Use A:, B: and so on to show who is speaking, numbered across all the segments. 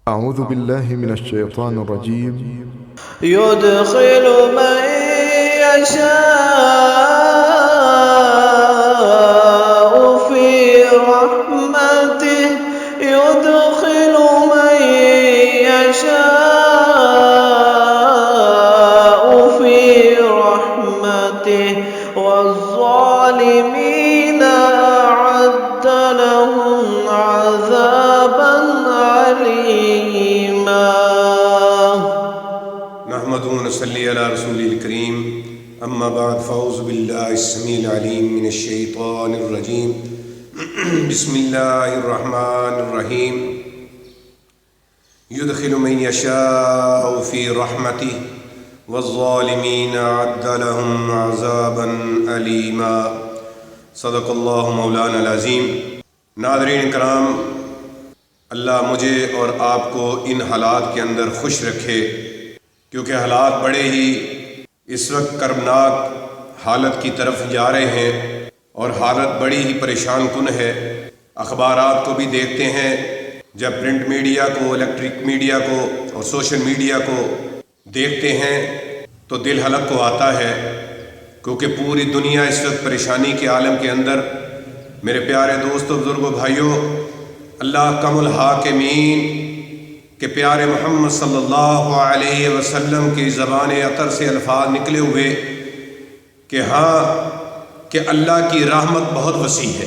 A: اعوذ باللہ من الشیطان الرجیم
B: يدخل من يشاء في رحمته يدخل من يشاء في رحمته والظالمين أعد لهم عذابا أليما.
C: نحمده ونصلي على رسول الكريم. اما بعد فاعوذ بالله السميع العليم من الشيطان الرجيم. بسم الله الرحمن الرحيم. يدخل من يشاء في رحمته والظالمين أعد لهم عذابا أليما. صدق الله مولانا العظیم. ناظرین کرام، اللہ مجھے اور آپ کو ان حالات کے اندر خوش رکھے، کیونکہ حالات بڑے ہی اس وقت کربناک حالت کی طرف جا رہے ہیں اور حالت بڑی ہی پریشان کن ہے. اخبارات کو بھی دیکھتے ہیں، جب پرنٹ میڈیا کو، الیکٹرک میڈیا کو اور سوشل میڈیا کو دیکھتے ہیں تو دل ہلک کو آتا ہے، کیونکہ پوری دنیا اس وقت پریشانی کے عالم کے اندر. میرے پیارے دوستو، بزرگوں، بھائیوں، اللہ کم الحاکمین کہ پیارے محمد صلی اللہ علیہ وسلم کی زبان اطہر سے الفاظ نکلے ہوئے کہ ہاں، کہ اللہ کی رحمت بہت وسیع ہے.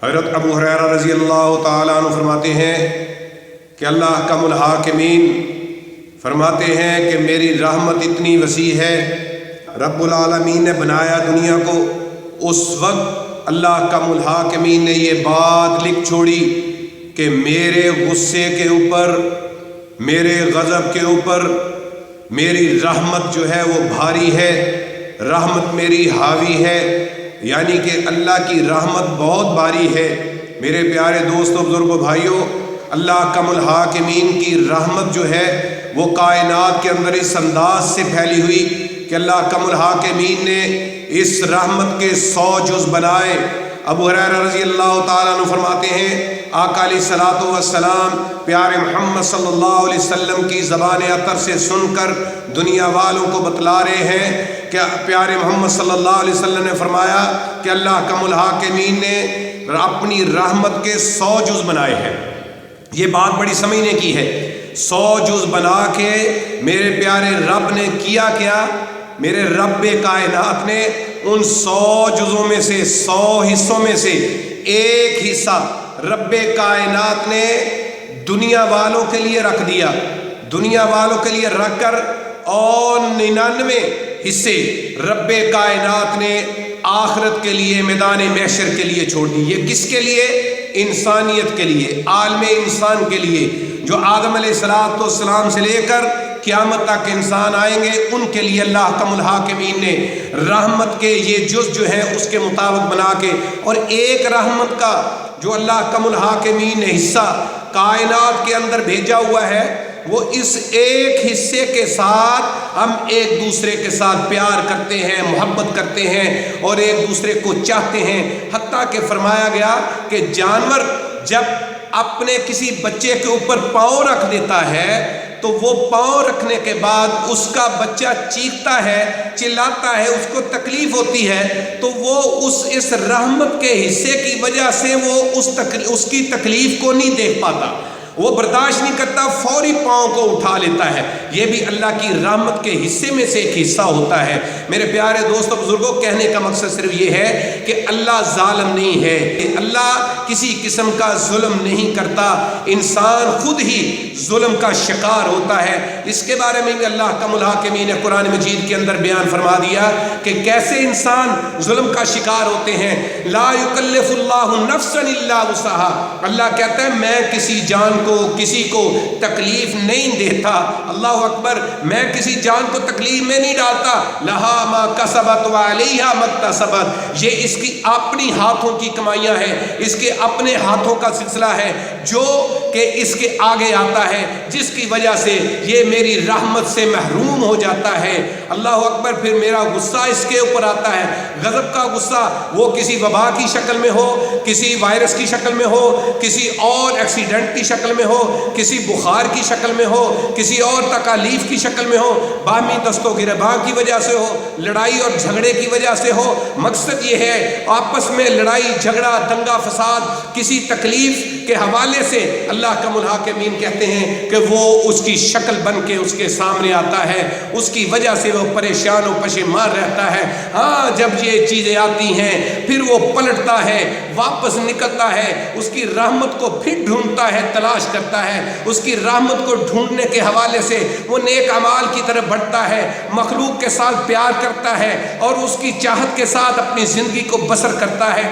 C: حضرت ابو ہریرہ رضی اللہ تعالیٰ عنہ فرماتے ہیں کہ اللہ کم الحاکمین فرماتے ہیں کہ میری رحمت اتنی وسیع ہے. رب العالمین نے بنایا دنیا کو، اس وقت اللہ کم الحاکمین نے یہ بات لکھ چھوڑی کہ میرے غصے کے اوپر، میرے غضب کے اوپر میری رحمت جو ہے وہ بھاری ہے، رحمت میری حاوی ہے. یعنی کہ اللہ کی رحمت بہت بھاری ہے. میرے پیارے دوستوں، بزرگوں، بھائیوں، اللہ کم الحاکمین کی رحمت جو ہے وہ کائنات کے اندر اس انداز سے پھیلی ہوئی کہ اللہ کم الحاکمین نے اس رحمت کے 100 جز بنائے. ابو ہریرہ رضی اللہ تعالیٰ عنہ فرماتے ہیں آقا علیہ الصلوۃ والسلام پیارے محمد صلی اللہ علیہ وسلم کی زبان اطہر سے سن کر دنیا والوں کو بتلا رہے ہیں کہ پیارے محمد صلی اللہ علیہ وسلم نے فرمایا کہ اللہ کم الحاکمین نے اپنی رحمت کے 100 جز بنائے ہیں. یہ بات بڑی سمجھنے کی ہے. 100 جز بنا کے میرے پیارے رب نے کیا کیا؟ میرے رب کائنات نے ان 100 جزوں میں سے، 100 حصوں میں سے ایک حصہ رب کائنات نے دنیا والوں کے لیے رکھ دیا. دنیا والوں کے لیے رکھ کر اور 99 حصے رب کائنات نے آخرت کے لیے، میدان محشر کے لیے چھوڑ دی. یہ کس کے لیے؟ انسانیت کے لیے، عالم انسان کے لیے، جو آدم علیہ السلام سے لے کر قیامت تک انسان آئیں گے، ان کے لیے اللہ کم الحاکمین نے رحمت کے یہ جز جو ہیں اس کے مطابق بنا کے، اور ایک رحمت کا جو اللہ کم الحاکمین نے حصہ کائنات کے اندر بھیجا ہوا ہے، وہ اس ایک حصے کے ساتھ ہم ایک دوسرے کے ساتھ پیار کرتے ہیں، محبت کرتے ہیں اور ایک دوسرے کو چاہتے ہیں. حتیٰ کہ فرمایا گیا کہ جانور جب اپنے کسی بچے کے اوپر پاؤں رکھ دیتا ہے تو وہ پاؤں رکھنے کے بعد اس کا بچہ چیختا ہے، چلاتا ہے، اس کو تکلیف ہوتی ہے، تو وہ اس رحمت کے حصے کی وجہ سے وہ اس کی تکلیف کو نہیں دیکھ پاتا، وہ برداشت نہیں کرتا، فوری پاؤں کو اٹھا لیتا ہے. یہ بھی اللہ کی رحمت کے حصے میں سے ایک حصہ ہوتا ہے. میرے پیارے دوستوں، بزرگوں، کہنے کا مقصد صرف یہ ہے کہ اللہ ظالم نہیں ہے، اللہ کسی قسم کا ظلم نہیں کرتا، انسان خود ہی ظلم کا شکار ہوتا ہے. اس کے بارے میں بھی اللہ کم الحاکمین نے قرآن مجید کے اندر بیان فرما دیا کہ کیسے انسان ظلم کا شکار ہوتے ہیں. لا یکلف اللہ نفسا الا وسعہا، اللہ کہتا ہے میں کسی جان کو، کسی کو تکلیف نہیں دیتا. اللہ اکبر، میں کسی جان کو تکلیف میں نہیں ڈالتا. لہا ما کسبت وعلیہا ما اکتسبت، یہ اس کی اپنی ہاتھوں کی کمائیاں ہیں، اس کے اپنے ہاتھوں کا سلسلہ ہے. جو کہ اس کے آگے آتا ہے جس کی وجہ سے یہ میری رحمت سے محروم ہو جاتا ہے۔ اللہ اکبر۔ پھر میرا غصہ اس کے اوپر آتا ہے۔ غضب کا غصہ وہ کسی وبا کی شکل میں ہو، کسی وائرس کی شکل میں ہو، کسی اور ایکسیڈنٹ کی شکل میں ہو، کسی بخار کی شکل میں ہو، کسی اور تکالیف کی شکل میں ہو، باہمی دست و گریباں کی وجہ سے ہو، لڑائی اور جھگڑے کی وجہ سے ہو۔ مقصد یہ ہے آپس میں لڑائی جھگڑا دنگا فساد کسی تکلیف کے حوالے سے اللہ کا الحاکمین کہتے ہیں کہ وہ اس کی شکل بن کے اس کے سامنے آتا ہے، اس کی وجہ سے وہ پریشان و پشیمان رہتا ہے۔ ہاں جب یہ چیزیں آتی ہیں پھر وہ پلٹتا ہے، واپس نکلتا ہے، اس کی رحمت کو پھر ڈھونڈتا ہے، تلاش کرتا ہے، اس کی رحمت کو ڈھونڈنے کے حوالے سے وہ نیک اعمال کی طرف بڑھتا ہے، مخلوق کے ساتھ پیار کرتا ہے اور اس کی چاہت کے ساتھ اپنی زندگی کو بسر کرتا ہے۔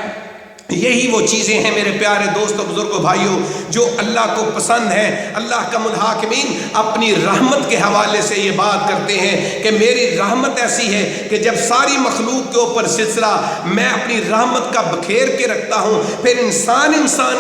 C: یہی وہ چیزیں ہیں میرے پیارے دوستوں بزرگوں بھائیوں جو اللہ کو پسند ہے۔ اللہ کا الحاکمین اپنی رحمت کے حوالے سے یہ بات کرتے ہیں کہ میری رحمت ایسی ہے کہ جب ساری مخلوق کے اوپر سلسلہ میں اپنی رحمت کا بکھیر کے رکھتا ہوں، پھر انسان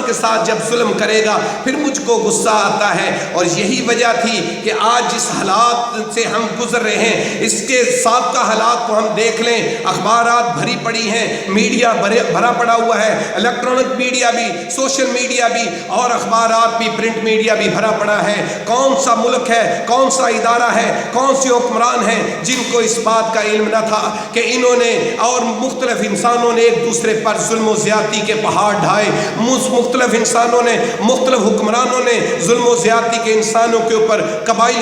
C: کے ساتھ جب ظلم کرے گا پھر مجھ کو غصہ آتا ہے۔ اور یہی وجہ تھی کہ آج جس حالات سے ہم گزر رہے ہیں اس کے سابقہ حالات کو ہم دیکھ لیں، اخبارات بھری پڑی ہیں، میڈیا بھرا پڑا ہوا ہے، الیکٹرانک میڈیا بھی، سوشل میڈیا بھی اور اخبارات بھی، پرنٹ میڈیا بھی بھرا پڑا ہے۔ کون سا ملک ہے، کون سا ادارہ ہے، کون سے حکمران ہیں جن کو اس بات کا علم نہ تھا کہ انہوں نے اور مختلف انسانوں نے ایک دوسرے پر ظلم و زیادتی کے پہاڑ ڈھائے، مختلف انسانوں نے، مختلف حکمرانوں نے ظلم و زیادتی کے انسانوں کے اوپر،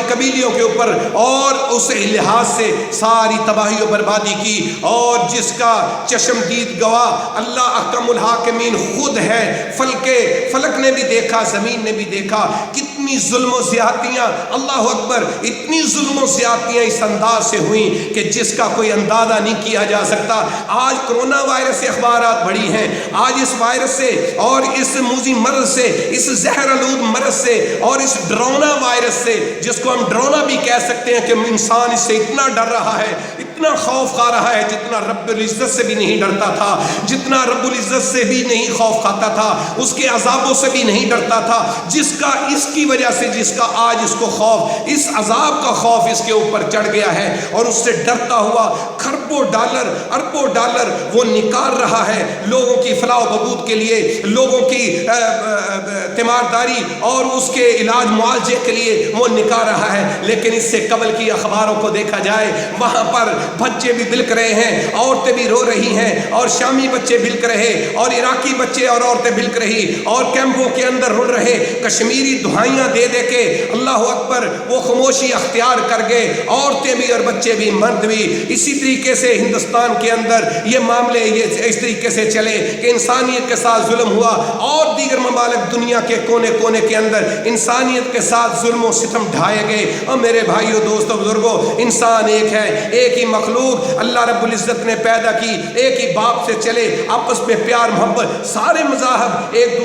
C: قبیلیوں کے اوپر اور اس لحاظ سے ساری تباہی و بربادی کی۔ اور جس کا چشمدید گواہ اللہ احکم الحاکمین خود ہے، فلک نے بھی دیکھا، زمین نے بھی دیکھا کتنی ظلم و زیادتیاں، اللہ اکبر، اتنی ظلم و زیادتیاں اس انداز سے ہوئیں کہ جس کا کوئی اندازہ نہیں کیا جا سکتا۔ آج کرونا وائرس سے اخبارات بڑی ہیں، آج اس وائرس سے اور اس موذی مرض سے، اس زہر آلود مرض سے اور اس ڈرونا وائرس سے، جس کو ہم ڈرونا بھی کہہ سکتے ہیں کہ انسان اس سے اتنا ڈر رہا ہے، اتنا خوف کھا رہا ہے جتنا رب العزت سے بھی نہیں ڈرتا تھا، جتنا رب العزت سے بھی نہیں خوف کھاتا تھا، اس کے عذابوں سے بھی نہیں ڈرتا تھا، جس کا اس کی وجہ سے جس کا آج اس کو خوف، اس عذاب کا خوف اس کے اوپر چڑھ گیا ہے اور اس سے ڈرتا ہوا کھربوں ڈالر اربوں ڈالر وہ نکال رہا ہے لوگوں کی فلاح و بہبود کے لیے، لوگوں کی تیمارداری اور اس کے علاج معالجے کے لیے وہ نکال رہا ہے۔ لیکن اس سے قبل کی اخباروں کو دیکھا جائے وہاں پر بچے بھی بلک رہے ہیں، عورتیں بھی رو رہی ہیں اور شامی بچے بلک رہے اور عراقی بچے اور عورتیں بلک رہی اور کیمپوں کے اندر رڑ رہے، کشمیری دہائیاں دے دے کے اللہ اکبر وہ خاموشی اختیار کر گئے، عورتیں بھی اور بچے بھی، مرد بھی۔ اسی طریقے سے ہندوستان کے اندر یہ معاملے یہ اس طریقے سے چلے کہ انسانیت کے ساتھ ظلم ہوا اور دیگر ممالک دنیا کے کونے کونے کے اندر انسانیت کے ساتھ ظلم و ستم ڈھائے گئے۔ اور میرے بھائیوں دوستوں بزرگوں، انسان ایک ہے، ایک ہی مخلوق اللہ رب العزت نے پیدا کی، ایک ہی باپ سے چلے، آپس میں پیار محبت، سارے مذاہب ایک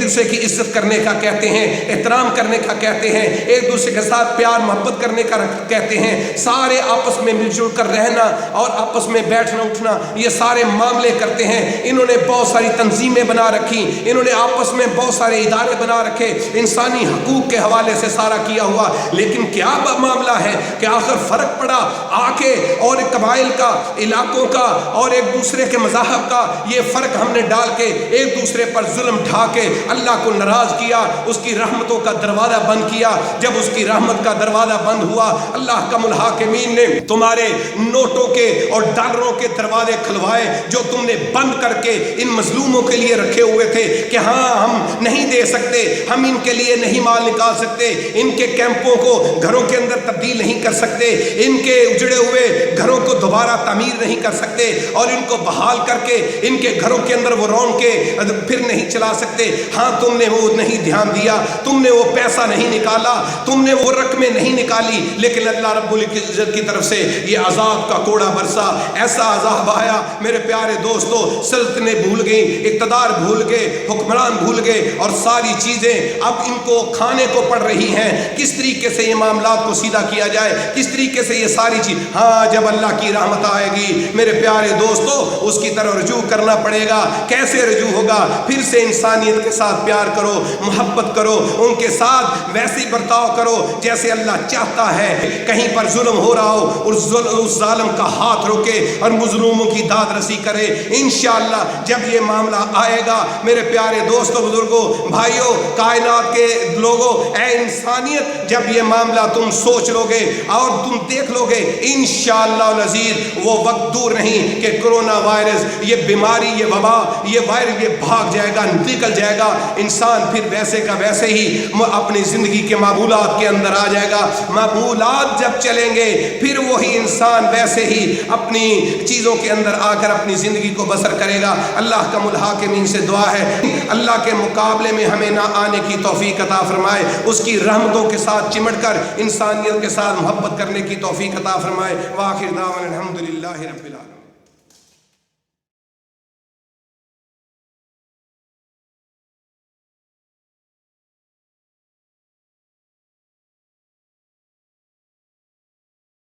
C: دوسرے کی عزت کرنے کا کہتے ہیں، احترام کرنے کا کہتے ہیں، ایک دوسرے کے ساتھ پیار محبت کرنے کا کہتے ہیں، سارے آپس میں مل جل کر رہنا اور آپس میں بیٹھنا اٹھنا، یہ سارے معاملے کرتے ہیں۔ انہوں نے بہت ساری تنظیمیں بنا رکھی، انہوں نے آپس میں بہت سارے ادارے بنا رکھے، انسانی حقوق کے حوالے سے سارا کیا ہوا۔ لیکن کیا معاملہ ہے کہ آخر فرق پڑا آ کے اور قبائل کا، علاقوں کا اور ایک دوسرے کے مذاہب کا یہ فرق ہم نے ڈال کے ایک دوسرے پر ظلم ڈھا کے اللہ کو ناراض کیا، اس کی رحمتوں کا دروازہ بند کیا۔ جب اس کی رحمت کا دروازہ بند ہوا، اللہ کا الحاکمین نے تمہارے نوٹوں کے اور ڈالروں کے دروازے کھلوائے جو تم نے بند کر کے ان مظلوموں کے لیے رکھے ہوئے تھے کہ ہاں ہم نہیں دے سکتے، ہم ان کے لیے نہیں مال نکال سکتے، ان کے کیمپوں کو گھروں کے اندر تبدیل نہیں کر سکتے، ان کے اجڑے ہوئے گھروں کو دوبارہ تعمیر نہیں کر سکتے اور ان کو بحال کر کے ان کے گھروں کے اندر وہ رون کے پھر نہیں چلا سکتے۔ ہاں تم نے وہ نہیں دھیان دیا، تم نے وہ پیسہ نہیں نکالا، تم نے وہ رقمیں نہیں نکالی، لیکن اللہ رب العزت کی طرف سے یہ عذاب کا کوڑا برسا، ایسا عذاب آیا میرے پیارے دوستو، سلطنتیں بھول گئیں، اقتدار بھول گئے، حکمران بھول گئے اور ساری چیزیں اب ان کو کھانے کو پڑ رہی ہیں۔ کس طریقے سے یہ معاملات کو سیدھا کیا جائے، کس طریقے سے یہ ساری چیز ہاں جب اللہ کی رحمت آئے گی میرے پیارے دوستو اس کی طرف رجوع کرنا پڑے گا۔ کیسے رجوع ہوگا؟ پھر سے انسانیت کے ساتھ پیار کرو، محبت کرو، ان کے ساتھ ویسی برتاؤ کرو جیسے اللہ چاہتا ہے۔ کہیں پر ظلم ہو رہا ہو اس ظالم کا ہاتھ روکے اور مظلوموں کی داد رسی کرے۔ انشاءاللہ جب یہ معاملہ آئے گا میرے پیارے دوستو، بزرگوں، بھائیوں، کائنات کے لوگوں، اے انسانیت، جب یہ معاملہ تم سوچ لو گے اور تم دیکھ لو گے انشاءاللہ العزیز وہ وقت دور نہیں کہ کرونا وائرس، یہ بیماری، یہ وبا، یہ وائرس، یہ بھاگ جائے گا، نکل جائے گا۔ انسان پھر ویسے کا ویسے ہی اپنی زندگی کے معمولات کے اندر آ جائے گا۔ معمولات جب چلیں گے پھر وہی انسان ویسے ہی اپنی چیزوں کے اندر آ کر اپنی زندگی کو بسر کرے گا۔ اللہ کا الحاکمین سے دعا ہے اللہ کے مقابلے میں ہمیں نہ آنے کی توفیق عطا فرمائے، اس کی رحمتوں کے ساتھ چمٹ کر انسانیت کے ساتھ محبت کرنے کی توفیق عطا فرمائے۔ وآخر دعوانا الحمدللہ رب العالمین۔